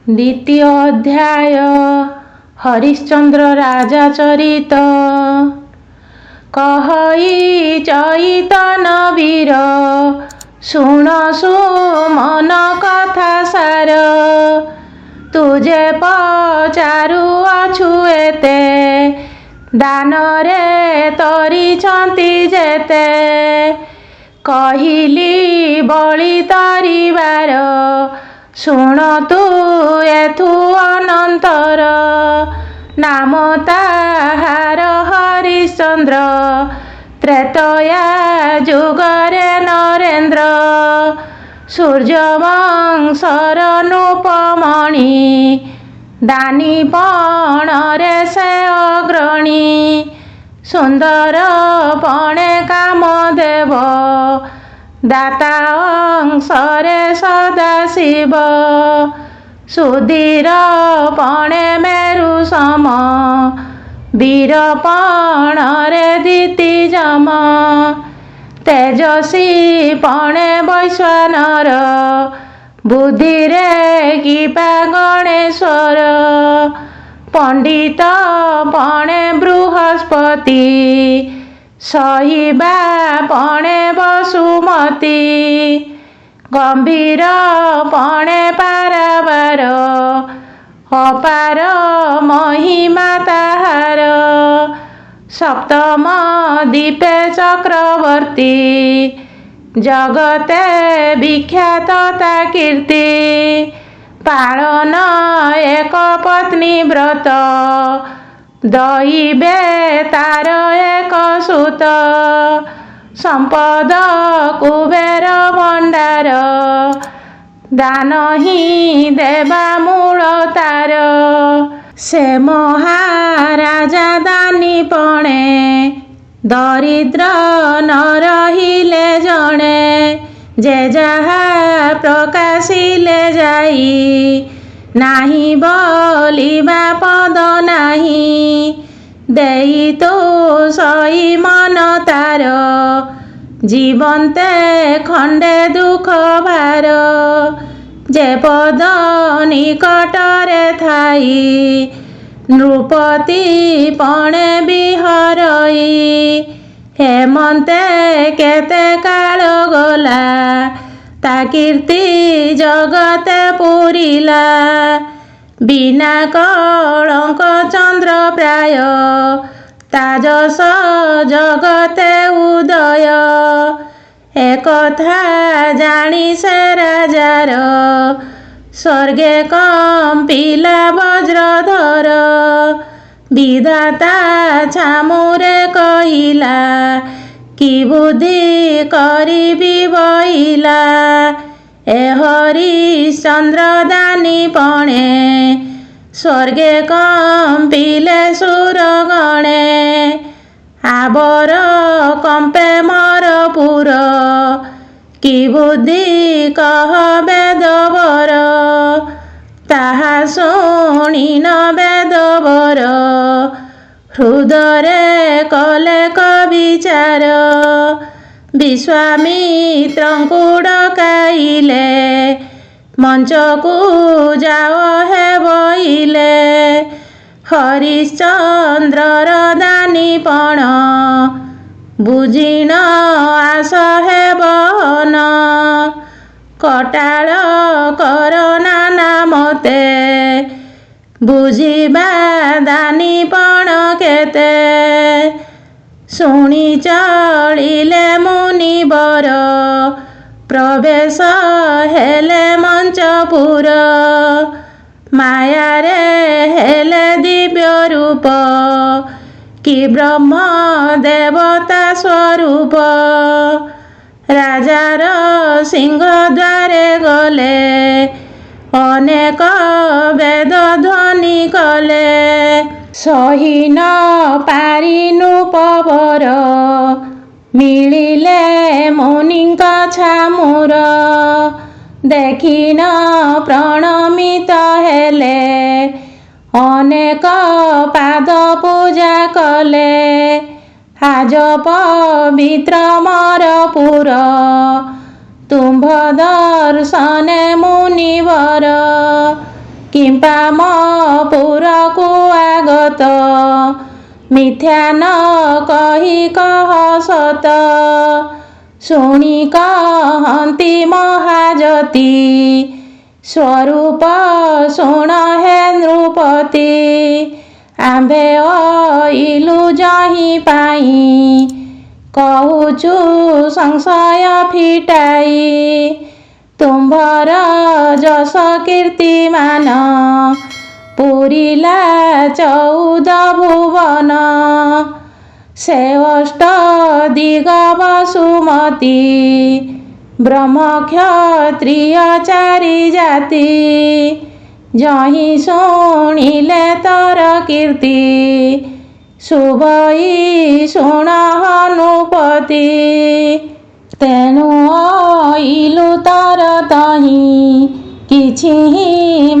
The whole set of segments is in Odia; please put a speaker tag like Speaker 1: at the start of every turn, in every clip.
Speaker 1: द्वितीय अध्याय हरिश्चंद्र राजा चरित। कहई चैतन वीर शुण सुमन कथा सार। तुझे पचारु अछु एते दानरे तरिछंती जेते। कहिली बळी तरिबार शुण तू एथु अनंतर। नाम ताहार हरिश्चंद्र त्रेतया जुगरे नरेंद्र। सूर्यवंशर नृपमणि दानी पणरे से अग्रणी। सुंदर पणे कामदेव दाता अंशरे सदाशिव। सुधीर पणे मेरु सम वीर पणरे दितिजम। तेजसी पणे वैश्वानर बुद्धिरे कीपा गणेश्वर। पंडित पणे बृहस्पति सहिबा पणे वसुमती। गंभीर पणे पारावार अपार महिमा ताहार। सप्तम दीपे चक्रवर्ती जगते विख्यात ता कीर्ति। पालन एक पत्नी व्रत दैबे तार एक सुत। संपद कुबेर भंडार दान ही देवा मूल तार। से महाराजा दानी पणे दरिद्र न रहिले जणे। जे जहा प्रकाशिले जाई नाही बोलिबा पद नाही। देई तो सही मन तार जीवन्ते खंडे दुख भार। जे पद निकटरे थाई नृपति पणे बिहरई। हेमंते केते काल गला ता कीर्ति जगते पुरिला। बिना कलंक चंद्र प्राय ता जस जगते उदय। एकथा जानी से राजार स्वर्गे कंपिला वज्रधर। विधाता छामुरे कहिला कि बुद्धि करिबी बइला। ए हरिश्चंद्र दानी पणे स्वर्गे कंपिले सुरगणे। आबर कंपे मरपुर कि बुद्धि कह बेदवर। ताहा शुणिन बेदवर हृदरे कले कविचार। विश्वामित्रंकु डकाइले मंचकु जाओ हे बइले। हरिश्चंद्रर दानीपण बुझिन आस हे बहन। कटाळ कर नाना मते बुझिबा दानीपण केते। शुणी चलिले मुनिवर प्रवेश हेले मंचपुर। मायारे हेले दिव्य रूप कि ब्रह्म देवता स्वरूप। राजार सिंह द्वारे गले अनेक वेद ध्वनि कले। सही न पारि नृपवर मिलिले मुनिंक छामुर। देखिन प्रणमित हेले अनेक पाद पूजा कले। आज पवित्र मरपुर ତୁମ୍ଭ ଦର୍ଶନେ ମୁନିବର କିମ୍ପା ମୋ ପୁରକୁ ଆଗତ ମିଥ୍ୟା ନ କହି କହ ସତ ଶୁଣି କହନ୍ତି ମହାଯତି ସ୍ୱରୂପ ଶୁଣ ହେ ନୃପତି ଆମ୍ଭେ ଅଇଲୁ ଯହିଁ ପାଇଁ କହୁଛୁ ସଂଶୟ ଫିଟାଇ ତୁମ୍ଭର ଯଶ କୀର୍ତ୍ତିମାନ ପୁରିଲା 14 ଭୁବନ ସେ ଅଷ୍ଟ ଦିଗ ବସୁମତୀ ବ୍ରହ୍ମ କ୍ଷତ୍ରିୟ ଚାରି ଜାତି ଯହିଁ ଶୁଣିଲେ ତୋର କୀର୍ତ୍ତି ଶୁଭଇ ଶୁଣ ହନୁପତି ତେଣୁ ଅଇଲୁ ତୋର ତହିଁ କିଛି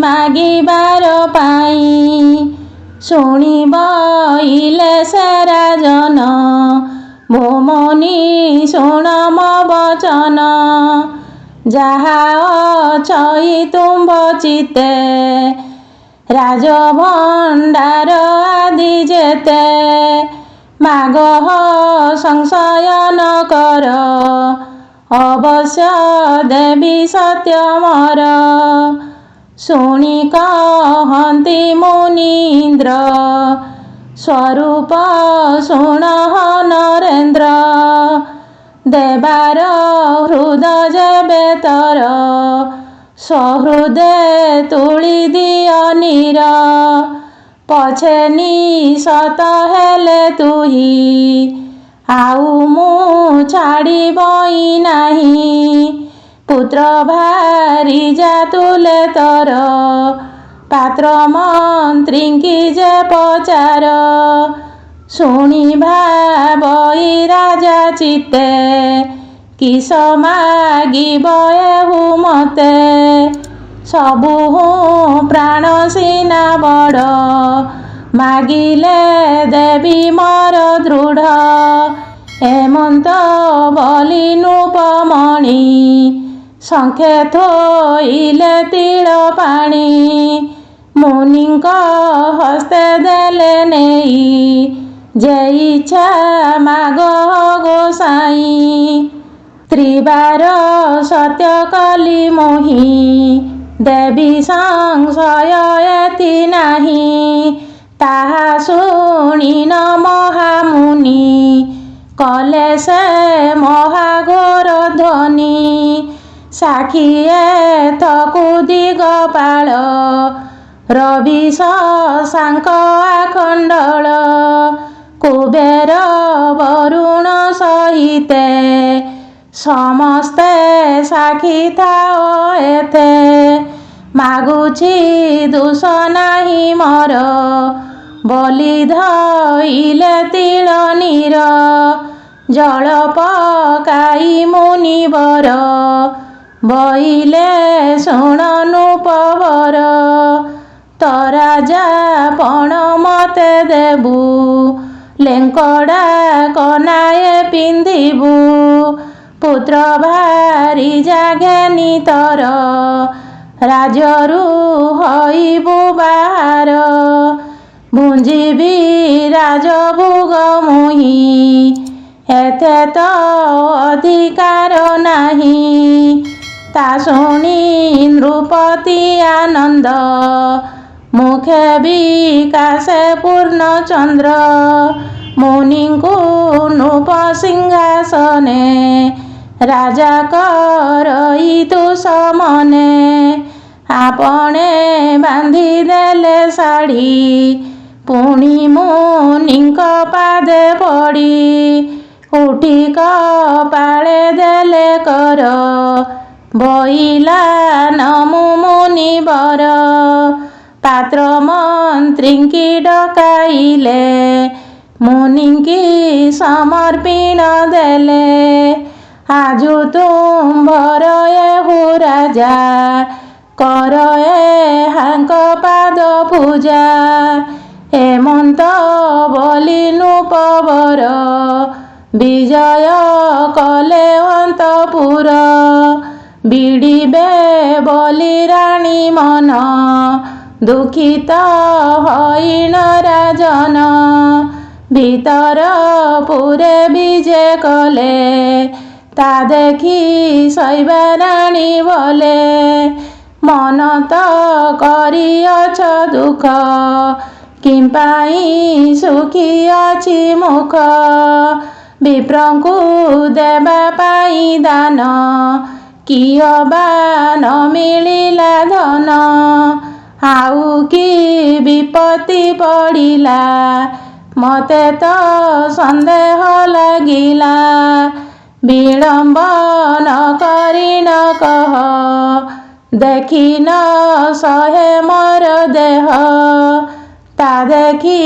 Speaker 1: ମାଗିବାର ପାଇଁ ଶୁଣିବ ଇଲେ ସେ ରାଜନ ଭୂମନି ଶୁଣ ମୋ ବଚନ ଯାହା ଅଛଇ ତୁମ୍ଭ ଚିତେ ରାଜଭଣ୍ଡାର ଆଦି ଯେତେ ମାଗ ସଂଶୟ ନ କର ଅବଶ୍ୟ ଦେବି ସତ୍ୟ ମୋର ଶୁଣି କହନ୍ତି ମୁନୀନ୍ଦ୍ର ସ୍ୱରୂପ ଶୁଣ ନରେନ୍ଦ୍ର ଦେବାର ହୃଦ ଯେବେ ତର ସହୃଦେ ତୁଳି ଦିଅ ନୀର ପଛେ ନିଶତ ହେଲେ ତୁହି ଆଉ ମୁଁ ଛାଡ଼ିବଇ ନାହିଁ ପୁତ୍ର ଭାରି ଯା ତୁଲେ ତୋର ପାତ୍ର ମନ୍ତ୍ରୀଙ୍କି ଯେ ପଚାର ଶୁଣିବା ବଇ ରାଜା ଚିତେ କିସ ମାଗିବ ଏହୁ ମତେ ସବୁ ପ୍ରାଣ ସିନା ବଡ଼ ମାଗିଲେ ଦେବି ମୋର ଦୃଢ଼ ହେମନ୍ତ ବଲି ନୃପମଣି ଶଙ୍ଖେ ଥୋଇଲେ ତିଳ ପାଣି ମୁନିଙ୍କ ହସ୍ତେ ଦେଲେ ନେଇ ଯେ ଇଚ୍ଛା ମାଗ ଗୋସାଇଁ ତ୍ରିବାର ସତ୍ୟ କଲି ମୋହି ଦେବି ସଂଶୟ ଏଥି ନାହିଁ ତାହା ଶୁଣିନ ମହାମୁନି କଲେ ସେ ମହାଘୋର ଧ୍ୱନି ସାକ୍ଷୀ ଏଥକୁ ଦିଗପାଳ ରବି ଶଶାଙ୍କ ଆଖଣ୍ଡଳ କୁବେର ବରୁଣ ସହିତେ ସମସ୍ତେ ସାକ୍ଷୀ ଥାଅ ଏଥେ ମାଗୁଛି ଦୋଷ ନାହିଁ ମୋର ବଲି ଧଇଲେ ତିଳ ନୀର ଜଳ ପକାଇ ମୁନିବର ବଇଲେ ଶୁଣ ନୃପବର ତ ରାଜା ପଣ ମତେ ଦେବୁ ଲେଙ୍କଡ଼ା କନାଏ ପିନ୍ଧିବୁ ପୁତ୍ର ଭାରି ଜାଘେନି ତୋର ରାଜରୁ ହଇବୁ ବାହାର ଭୁଞ୍ଜିବି ରାଜଭୋଗ ମୁହିଁ ଏତେ ତ ଅଧିକାର ନାହିଁ ତା ଶୁଣି ନୃପତି ଆନନ୍ଦ ମୁଖେ ବିକାଶେ ପୂର୍ଣ୍ଣଚନ୍ଦ୍ର ମୁନିଙ୍କୁ ନୃପ ସିଂହାସନେ ରାଜା କରଇ ତୁ ସମନେ ଆପଣେ ବାନ୍ଧି ଦେଲେ ଶାଢ଼ୀ ପୁଣି ମୁନିଙ୍କ ପାଦେ ପଡ଼ି ଉଠି କପାଳେ ଦେଲେ କର ବଇଲା ନମୁ ମୁନିବର ପାତ୍ର ମନ୍ତ୍ରୀଙ୍କି ଡକାଇଲେ ମୁନିଙ୍କି ସମର୍ପଣ ଦେଲେ ଆଜୁ ତୁମ୍ଭର ଏହୁ ରାଜା କର ଏହାଙ୍କ ପାଦ ପୂଜା ହେମନ୍ତ ବଲି ନୃପବର ବିଜୟ କଲେ ଅନ୍ତପୁର ବିଡ଼ିବେ ବଲି ରାଣୀ ମନ ଦୁଃଖିତ ହଇଣ ରାଜନ ଭିତର ପୁରେ ବିଜେ କଲେ ତା ଦେଖି ଶୈବା ରାଣୀ ବୋଲେ ମନ ତ କରିଅଛ ଦୁଃଖ କିମ୍ପାଇଁ ସୁଖୀ ଅଛି ମୁଖ ବିପ୍ରଙ୍କୁ ଦେବା ପାଇଁ ଦାନ କିଅ ବା ନ ମିଳିଲା ଧନ ଆଉ କି ବିପତ୍ତି ପଡ଼ିଲା ମତେ ତ ସନ୍ଦେହ ଲାଗିଲା ବିଳମ୍ବ ନ କରି ନ କହ ଦେଖି ନ ସହେ ମୋର ଦେହ ତା ଦେଖି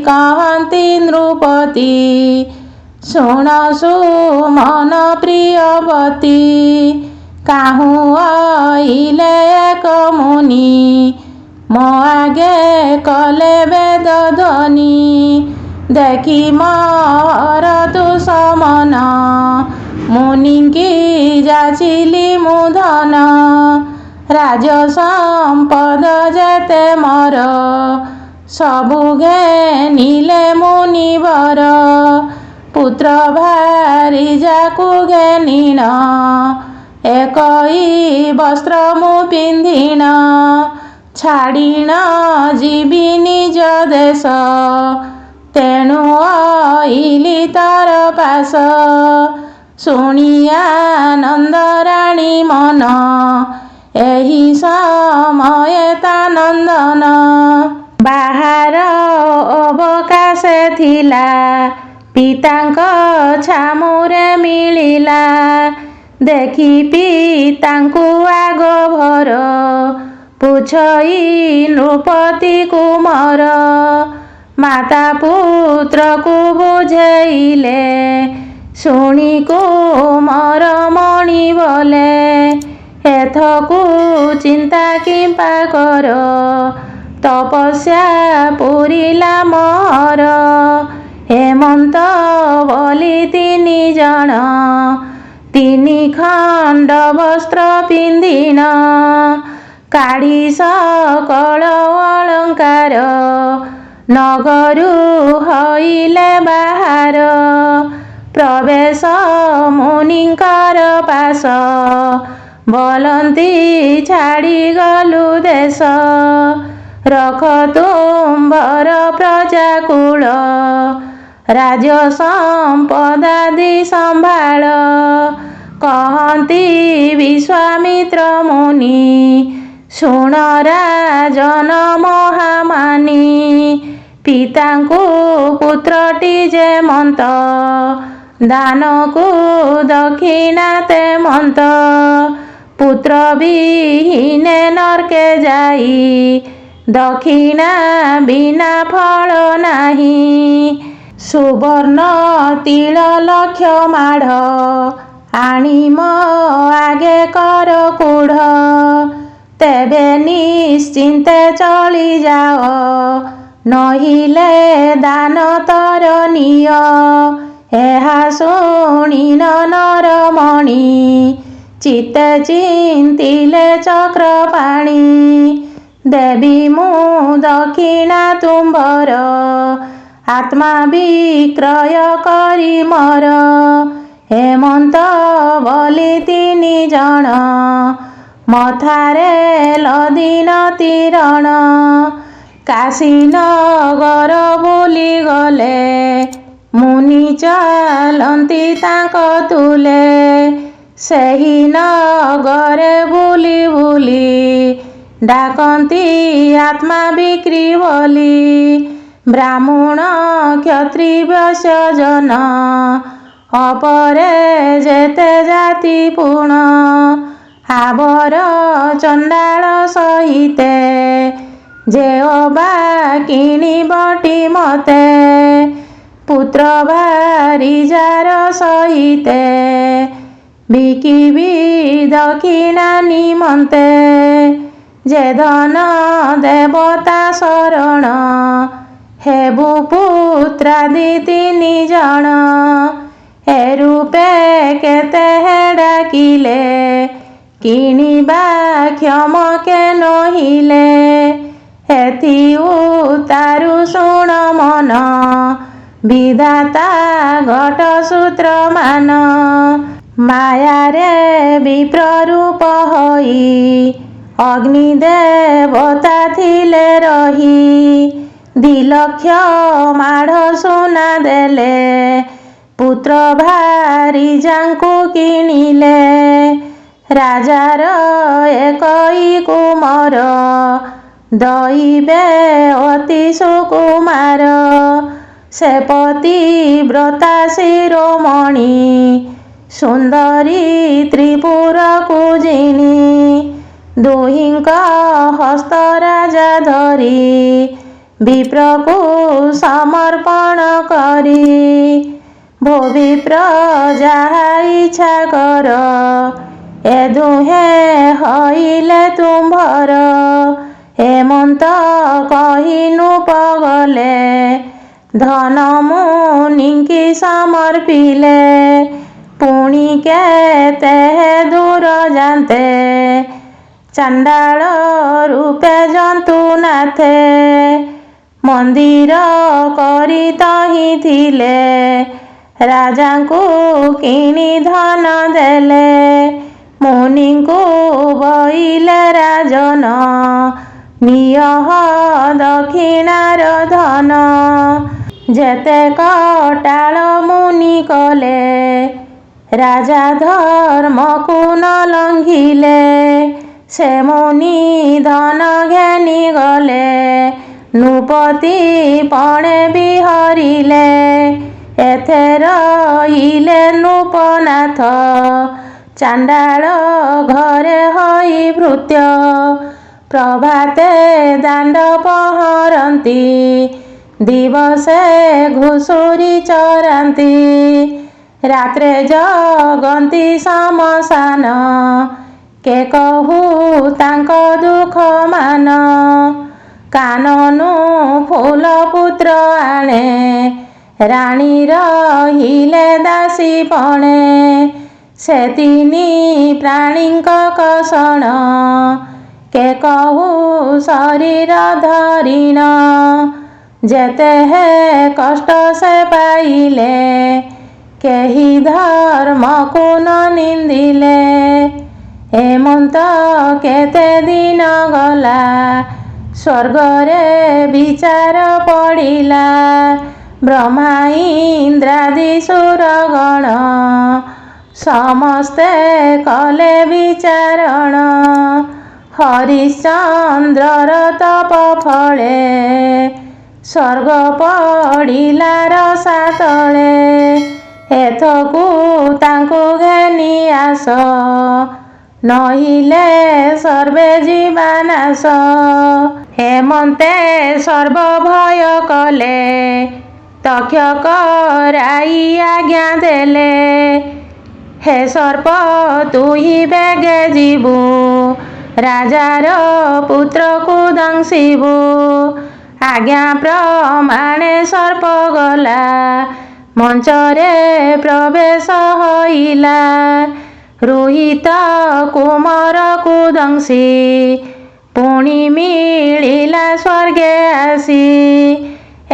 Speaker 1: କହନ୍ତି ନୃପତି ଶୁଣ ସୁମନ ପ୍ରିୟବତୀ କାହୁଁ ଅଇଲେ ଏକ ମୁନି ମୋ ଆଗେ କଲେ ବେଦ ଧ୍ୱନି ଦେଖି ମୋର ଦୁଃସମନ ମୁନିଙ୍କି ଯାଚିଲି ମୁଁ ଧନ ରାଜ ସମ୍ପଦ ଯେତେ ମୋର ସବୁ ଘେନିଲେ ମୁନିବର ପୁତ୍ର ଭାରି ଯାକୁ ଘେନିଣ ଏକଇ ବସ୍ତ୍ର ମୁଁ ପିନ୍ଧିଣ ଛାଡ଼ିଣ ଯିବି ନିଜ ଦେଶ ତେଣୁ ଅଇଲି ତର ପାଶ ଶୁଣି ଆନନ୍ଦ ରାଣୀ ମନ ଏହି ସମୟେ ତା ନନ୍ଦନ ବାହାର ଅବକାଶ ଥିଲା ପିତାଙ୍କ ଛାମୁରେ ମିଳିଲା ଦେଖି ପିତାଙ୍କୁ ଆଗ ଭର ପୁଛଇ ନୃପତି କୁମର ମାତା ପୁତ୍ରକୁ ବୁଝେଇଲେ ଶୁଣି କୁମର ମଣି ବୋଲେ ଏଥକୁ ଚିନ୍ତା କିମ୍ପା କର ତପସ୍ୟା ପୁରିଲା ମୋର ହେମନ୍ତ ବୋଲି 3 ଜଣ 3 ଖଣ୍ଡ ବସ୍ତ୍ର ପିନ୍ଧିଣ କାଢ଼ି ସକଳ ଅଳଙ୍କାର ନଗରୁ ହଇଲେ ବାହାର ପ୍ରବେଶ ମୁନିଙ୍କର ପାଶ ବୋଲନ୍ତି ଛାଡ଼ି ଗଲୁ ଦେଶ ରଖ ତୁମ୍ଭର ପ୍ରଜାକୁଳ ରାଜ ସମ୍ପଦାଦି ସମ୍ଭାଳ କହନ୍ତି ବିଶ୍ୱାମିତ୍ର ମୁନି ଶୁଣ ରାଜନ ମହାମାନି ପିତାଙ୍କୁ ପୁତ୍ରଟି ଯେମନ୍ତ ଦାନକୁ ଦକ୍ଷିଣା ତେମନ୍ତ ପୁତ୍ର ବିହୀନେ ନର୍କେ ଯାଇ ଦକ୍ଷିଣା ବିନା ଫଳ ନାହିଁ ସୁବର୍ଣ୍ଣ ତିଳ ଲକ୍ଷ ମାଢ଼ ଆଣି ମୋ ଆଗେ କର କୁଢ଼ ତେବେ ନିଶ୍ଚିନ୍ତେ ଚଳିଯାଅ ନହିଲେ ଦାନ ତର ନିଅ ଏହା ଶୁଣିନ ନରମଣି ଚିତ୍ତେ ଚିନ୍ତିଲେ ଚକ୍ରପାଣି ଦେବି ମୁଁ ଦକ୍ଷିଣା ତୁମ୍ଭର ଆତ୍ମା ବିକ୍ରୟ କରି ମୋର ହେମନ୍ତ ବୋଲି 3 ଜଣ ମଥାରେ ଲଦିନ ତୀରଣ କାଶୀ ନଗର ବୁଲି ଗଲେ ମୁନି ଚାଲନ୍ତି ତାଙ୍କ ତୁଲେ ସେହି ନଗରେ ବୁଲି ବୁଲି ଡାକନ୍ତି ଆତ୍ମା ବିକ୍ରି ବୋଲି ବ୍ରାହ୍ମଣ କ୍ଷତ୍ରି ବୈଶ୍ୟ ଜନ ଅପରେ ଯେତେ ଜାତି ପୁଣ ହାବର ଚଣ୍ଡାଳ ସହିତେ ଯେ ଅବା କିଣିବଟି ମତେ ପୁତ୍ର ଭାରି ଯାର ସହିତେ ବିକିବି ଦକ୍ଷିଣା ନିମନ୍ତେ ଯେ ଧନ ଦେବତା ଶରଣ ହେବୁ ପୁତ୍ରାଦି 3 ଜଣ ଏ ରୂପେ କେତେ ଡାକିଲେ କିଣିବା କ୍ଷମ କେ ନହିଲେ ଏଥି ଉତାରୁ ଶୁଣ ମନ ବିଧାତା ଘଟସୂତ୍ର ମାନ। ମାୟାରେ ବିପ୍ରରୂପ ହୋଇ ଅଗ୍ନି ଦେବତା ଥିଲେ ରହି। ଦିଲକ୍ଷ ମାଢ଼ ସୁନା ଦେଲେ ପୁତ୍ର ଭାରିଜାଙ୍କୁ କିଣିଲେ। ରାଜାର ଏକଇ କୁମର ଦଇବେ ଅତି ସୁକୁମାର। ସେପତି ବ୍ରତା ଶିରୋମଣି ସୁନ୍ଦରୀ ତ୍ରିପୁରକୁ ଜିଣି। ଦୁହିଁଙ୍କ ହସ୍ତ ରାଜା ଧରି ବିପ୍ରକୁ ସମର୍ପଣ କରି। ଭୂବିପ୍ର ଯାହା ଇଚ୍ଛା କର ଏ ଦୁହେଁ ହଇଲେ ତୁମ୍ଭର। ହେମନ୍ତ କହି ନୃପ ଗଲେ ଧନ ମୁନିଙ୍କି ସମର୍ପିଲେ। ପୁଣି କେତେ ଦୂର ଯାନ୍ତେ ଚାଣ୍ଡାଳ ରୂପେ ଜନ୍ତୁ ନାଥେ। ମନ୍ଦିର କରି ତହିଁ ଥିଲେ ରାଜାଙ୍କୁ କିଣି ଧନ ଦେଲେ। ମୁନିଙ୍କୁ ବଇଲେ ରାଜନ ନିଅ ଦକ୍ଷିଣାର ଧନ। ଯେତେକ ଟାଳ ମୁନି କଲେ ରାଜା ଧର୍ମକୁ ନ ଲଙ୍ଘିଲେ। ସେ ମୁନି ଧନ ଘେନି ଗଲେ ନୃପତି ପଣେ ବିହରିଲେ। ଏଥେ ରହିଲେ ନୃପନାଥ ଚାଣ୍ଡାଳ ଘରେ ହୋଇ ଭୃତ୍ୟ। ପ୍ରଭାତେ ଦାଣ୍ଡ ପହଁରନ୍ତି ଦିବସେ ଘୁଷୁରି ଚରାନ୍ତି। ରାତ୍ରେ ଜଗନ୍ତି ଶମଶାନ କେ କହୁ ତାଙ୍କ ଦୁଃଖ ମାନ। କାନନୁ ଫୁଲ ପୁତ୍ର ଆଣେ ରାଣୀ ରହିଲେ ଦାସୀ ପଣେ। ସେ ତିନି ପ୍ରାଣୀଙ୍କ କଷଣ କେ କହୁ ଶରୀର ଧରିଣ। ଯେତେ ହେ କଷ୍ଟ ସେ ପାଇଲେ କେହି ଧର୍ମକୁ ନ ନିନ୍ଦିଲେ। ହେମନ୍ତ କେତେ ଦିନ ଗଲା ସ୍ୱର୍ଗରେ ବିଚାର ପଡ଼ିଲା। ବ୍ରହ୍ମା ଇନ୍ଦ୍ରାଦି ସୁରଗଣ ସମସ୍ତେ କଲେ ବିଚାରଣ। ହରିଶ୍ଚନ୍ଦ୍ରର ତପ ଫଳେ ସ୍ୱର୍ଗ ପଡ଼ିଲା ରସାତଳେ। ଏଥକୁ ତାଙ୍କୁ ଘେନି ଆସ ନହିଲେ ସର୍ବେ ଯିବା ନାଶ। ହେମନ୍ତେ ସର୍ବ ଭୟ କଲେ ତକ୍ଷକ ରାଇ ଆଜ୍ଞା ଦେଲେ। ହେ ସର୍ପ ତୁହି ବେଗେ ଯିବୁ ରାଜାର ପୁତ୍ରକୁ ଦଂଶିବୁ। ଆଜ୍ଞା ପ୍ରମାଣେ ସର୍ପ ଗଲା ମଞ୍ଚରେ ପ୍ରବେଶ ହୋଇଲା। ରୋହିତ କୁମରକୁ ଦଂଶି ପୁଣି ମିଳିଲା ସ୍ୱର୍ଗେ ଆସି।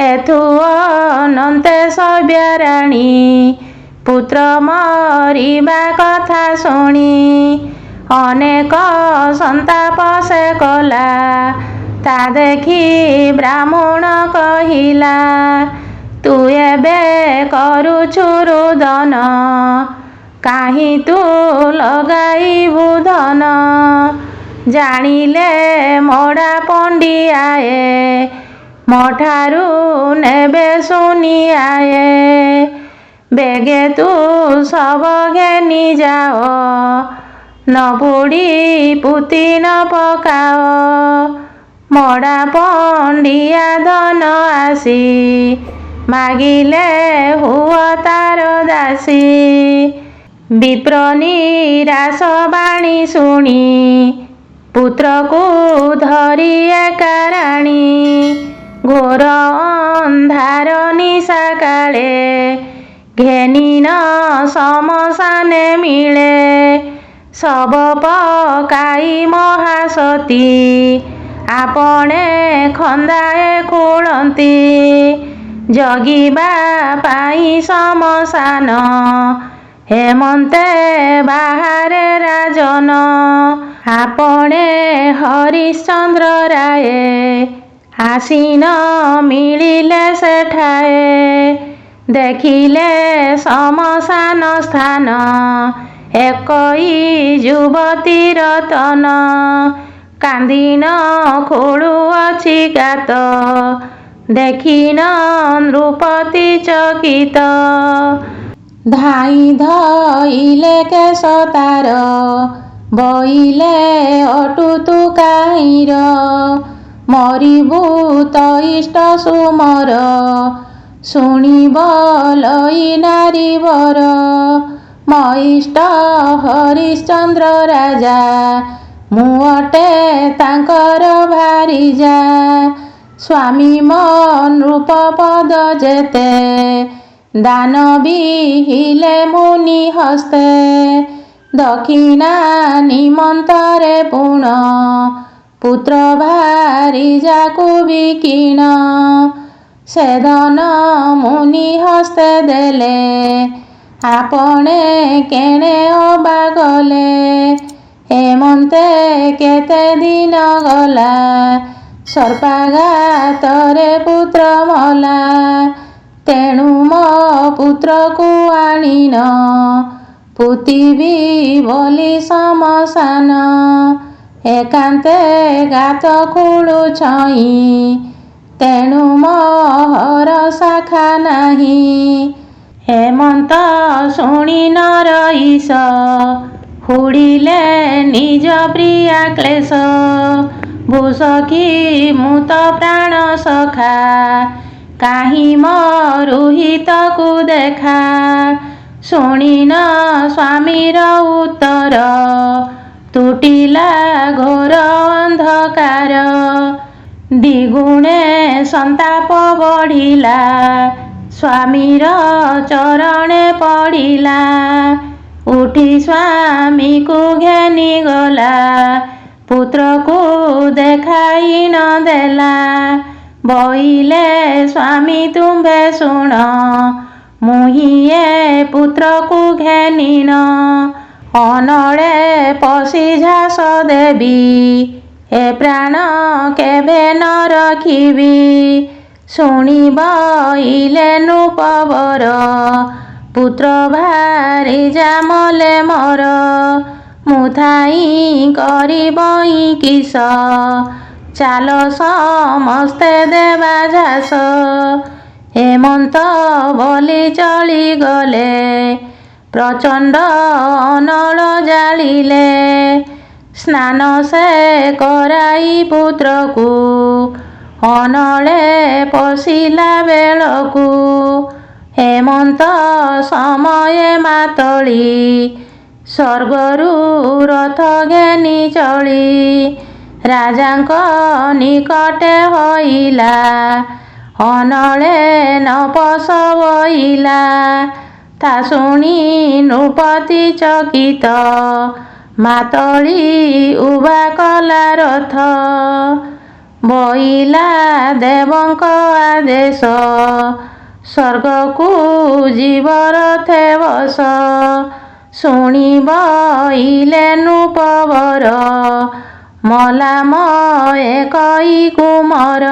Speaker 1: ଏଥୁ ଅନନ୍ତେ ସବ୍ୟାରାଣୀ ପୁତ୍ର ମରିବା କଥା ଶୁଣି ଅନେକ ସନ୍ତାପ ସେ କଲା। ତା ଦେଖି ବ୍ରାହ୍ମଣ କହିଲା ତୁ ଏବେ କରୁଛୁ ରୁଦନ କାହିଁ ତୁ ଲଗାଇବୁ ଧନ। ଜାଣିଲେ ମଡ଼ା ପଣ୍ଡିଆଏ ମଠାରୁ ନେବେ ଶୁନିଆଏ। ବେଗେ ତୁ ଶବ ଘେନି ଯାଅ ନ ପୋଡ଼ି ପୁତି ନ ପକାଅ। ମଡ଼ା ପଣ୍ଡିଆ ଧନ ଆସି ମାଗିଲେ ହୁଅ ତାର ଦାସୀ। ବିପ୍ର ନିରାଶ ବାଣୀ ଶୁଣି ପୁତ୍ରକୁ ଧରି ଏକା ରାଣୀ। ଘୋର ଅନ୍ଧାର ନିଶା କାଳେ ଘେନି ନ ଶମଶାନେ ମିଳେ। ଶବ ପକାଇ ମହାସତୀ आपणे खंदाए खोलती जगिबा पाई शमशान हेमंते बाहारे राजन आपणे हरिश्चंद्र राय आसीन मिलिले सेठाए देखिले शमशान स्थान एकई युवती रतन कांदिन खोलुअछि गात देखिन नृपति चकित धाई धइले केश तार बइले अटुतु काहीर मरिबु त इष्ट सुमर शुणिब लई नारीवर मइष्ट हरिश्चंद्र राजा मुअटे तांकर भारिजा स्वामी मो नृपपद जेते दानवी हिले मुनि हस्ते दक्षिणा निमंतरे पुण पुत्र भारिजाकु बिकिण से धन मुनि हस्ते देले आपणे केणे अबा गले हेमंते केते दिन गला सर्पाघातरे पुत्र मला तेणु मो पुत्र को आणिन पुतिबी बोली शमशान एकांते गात खोलु छई तेणु मोहर शाखा नाही हेमंत शुणी न रईस हुड़िले निज प्रिया क्लेश भूसखी मुत प्राण सखा काहीं मरुहित को देखा शुणिन स्वामीर उत्तर तुटिला घोर अंधकार द्विगुणे संताप बढ़िला स्वामीर चरणे पड़िला उठी स्वामी को घेनी गला पुत्र को देखाई न देला बइले स्वामी तुम्भे शुण मुहिए पुत्र को घेनिन अनले पशि झास देवी ए प्राण केभे न रखिबी शुणी बइले नृपवर पुत्र भारिजा मले मोर मुथाई करिबई किस चाल समस्ते देवा झास हेमंत बोली चली गले प्रचंड अनल जालिले स्नान से कराई पुत्र को अनले पशिला बेलकू हेमंत समय मातली स्वर्गरू रथ घेनी चली राजांक निकटे होइला अनले न पशवइला ता शुणी नृपति चकित मातली उभा कला रथ बइला देवंक आदेश स्वर्ग को जीव रथे बस शुणी बइले नृपवर मला एकई कुमर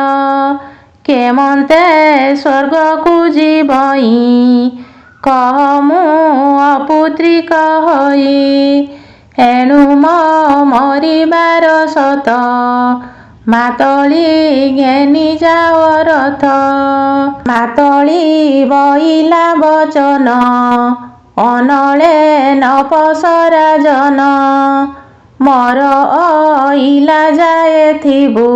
Speaker 1: केमंते स्वर्ग को जीवई कह मु अपुत्री कहई एणु मरिबार सत मातली घेनी जाओ रथ मातली बइला बचन अनले न पसरा जन मोर अइला जाए थिबु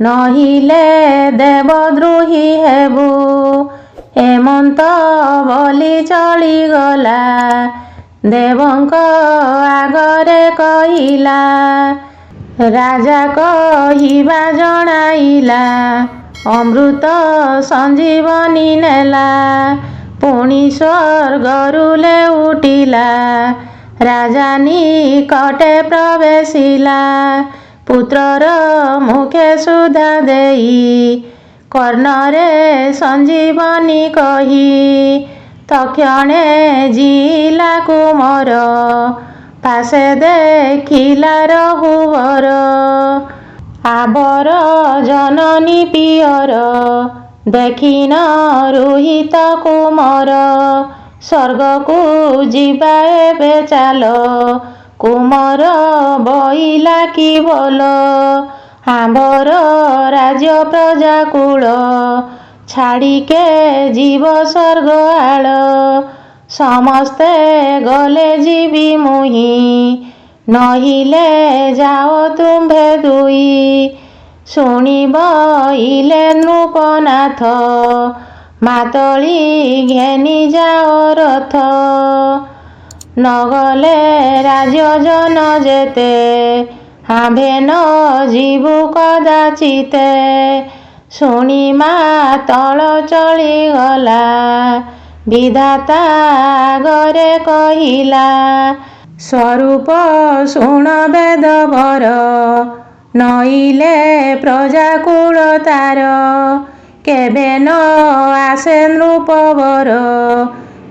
Speaker 1: नहिले देवद्रोही हेबु हेमंत बोली चली गला देवंक आगरे कहिला राजा कहिबा जणाइला अमृत संजीवनी नेला पुणी स्वर्गरुले उठिला राजा निकटे प्रवेशिला ପୁତ୍ରର ମୁଖେ ସୁଧା ଦେଇ କର୍ଣ୍ଣରେ ସଞ୍ଜୀବନୀ କହି ତକ୍ଷଣେ ଜିଇଲା କୁମର ପାଶେ ଦେଖିଲା ରଘୁବର। ଆବର ଜନନୀ ପିଅର ଦେଖିନ ରୋହିତ କୁମର ସ୍ୱର୍ଗକୁ ଯିବା ଏବେ ଚାଲ କୁମର ବଇଲା କି ଭଲ। ଆମ୍ଭର ରାଜ୍ୟ ପ୍ରଜାକୁଳ ଛାଡ଼ିକେ ଯିବ ସ୍ୱର୍ଗ ଆଳ ସମସ୍ତେ ଗଲେ ଯିବି ମୁହିଁ ନହିଲେ ଯାଅ ତୁମ୍ଭେ ଦୁଇ। ଶୁଣିବ ଇଲେ ନୃପନାଥ ମାତଳି ଘେନି ଯାଅ ରଥ ନଗଲେ ରାଜ୍ୟ ଜନ ଯେତେ ଆମ୍ଭେ ନ ଯିବୁ କଦାଚିତେ। ଶୁଣି ମାତଳ ଚଳିଗଲା ବିଧାତା ଆଗରେ କହିଲା ସ୍ୱରୂପ ଶୁଣ ବେଦବର ନଇଲେ ପ୍ରଜାକୁଳ ତାର କେବେ ନ ଆସେ ନୃପବର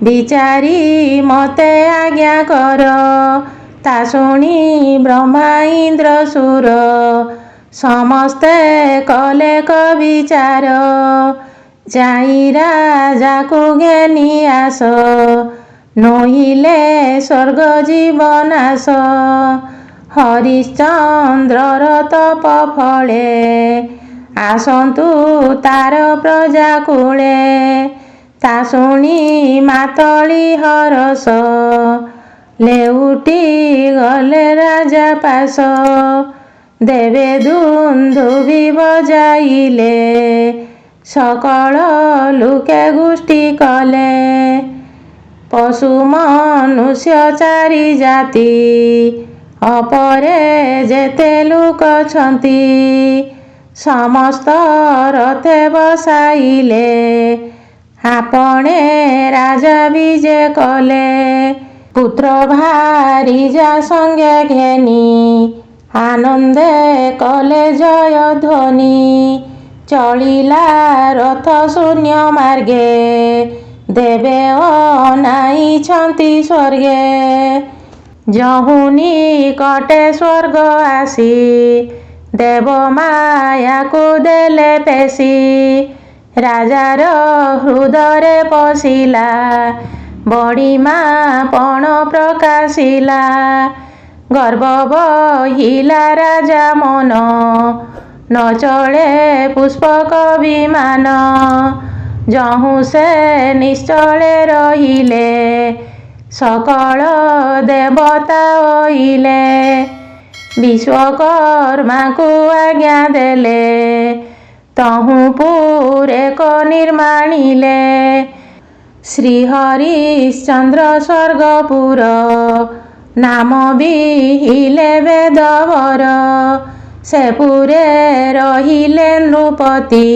Speaker 1: ବିଚାରି ମତେ ଆଜ୍ଞା କର। ତା ଶୁଣି ବ୍ରହ୍ମା ଇନ୍ଦ୍ର ସୁର ସମସ୍ତେ କଲେ କବିଚାର ଯାଇ ରାଜାକୁ ଘେନି ଆସ ନୋହିଲେ ସ୍ୱର୍ଗ ଯିବ ନାଶ। ହରିଶ୍ଚନ୍ଦ୍ରର ତପ ଫଳେ ଆସନ୍ତୁ ତାର ପ୍ରଜାକୁଳେ ତା ଶୁଣି ମାତଳି ହରଷ ଲେଉଟି ଗଲେ ରାଜା ପାଶ। ଦେବେ ଦୁନ୍ଦୁଭି ବଜାଇଲେ ସକଳ ଲୋକେ ଗୋଷ୍ଠୀ କଲେ ପଶୁ ମନୁଷ୍ୟ ଚାରି ଜାତି ଅପରେ ଯେତେ ଲୋକ ଅଛନ୍ତି ସମସ୍ତ ରଥେ ବସାଇଲେ ଆପणे ରାଜା ବିଜେ କଲେ। ପୁତ୍ର ଭାରିଜା ସଙ୍ଗେ ଘେନି ଆନନ୍ଦେ କଲେ ଜୟ ଧ୍ୱନି ଚଳିଲା ରଥ ଶୂନ୍ୟ ମାର୍ଗେ ଦେବେ ଅନାଇଛନ୍ତି ସ୍ୱର୍ଗେ। ଯହୁଁ ନିକଟେ ସ୍ୱର୍ଗ ଆସି ଦେବ ମାୟାକୁ ଦେଲେ ପେଶି ରାଜାର ହୃଦୟରେ ପଶିଲା ବଡ଼ିମା ପଣ ପ୍ରକାଶିଲା ଗର୍ବ ବହିଲା ରାଜା ମନ ନ ଚଳେ ପୁଷ୍ପକ ବିମାନ। ଯହୁଁ ସେ ନିଶ୍ଚଳେ ରହିଲେ ସକଳ ଦେବତା ଅଇଲେ ବିଶ୍ୱକର୍ମାକୁ ଆଜ୍ଞା ଦେଲେ ତହୁଁ ପୁରେକ ନିର୍ମାଣିଲେ। ଶ୍ରୀ ହରିଶ୍ଚନ୍ଦ୍ର ସ୍ୱର୍ଗପୁର ନାମ ବିହିଲେ ବେଦବର ସେ ପୁରେ ରହିଲେ ନୃପତି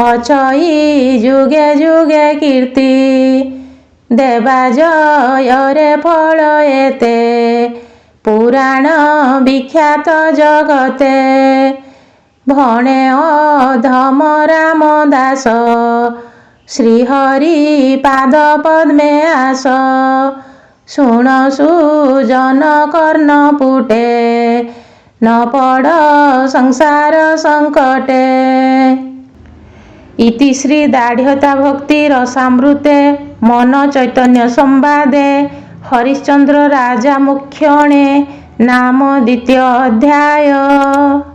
Speaker 1: ଅଛଇ ଯୁଗେ ଯୁଗେ କୀର୍ତ୍ତି। ଦେବା ଜୟରେ ଫଳ ଏତେ ପୁରାଣ ବିଖ୍ୟାତ ଜଗତେ ଭଣେ ଅଧମ ରାମ ଦାସ ଶ୍ରୀହରି ପାଦ ପଦ୍ମେ ଆସ। ଶୁଣ ସୁଜନ କର୍ଣ୍ଣ ପୁଟେ ନ ପଡ଼ ସଂସାର ସଙ୍କଟେ। ଇତି ଶ୍ରୀ ଦାଢ଼୍ୟତା ଭକ୍ତି ରସାମୃତେ ମନ ଚୈତନ୍ୟ ସମ୍ବାଦେ ହରିଶ୍ଚନ୍ଦ୍ର ରାଜା ମୁଖ୍ୟଣେ ନାମ ଦ୍ୱିତୀୟ ଅଧ୍ୟାୟ।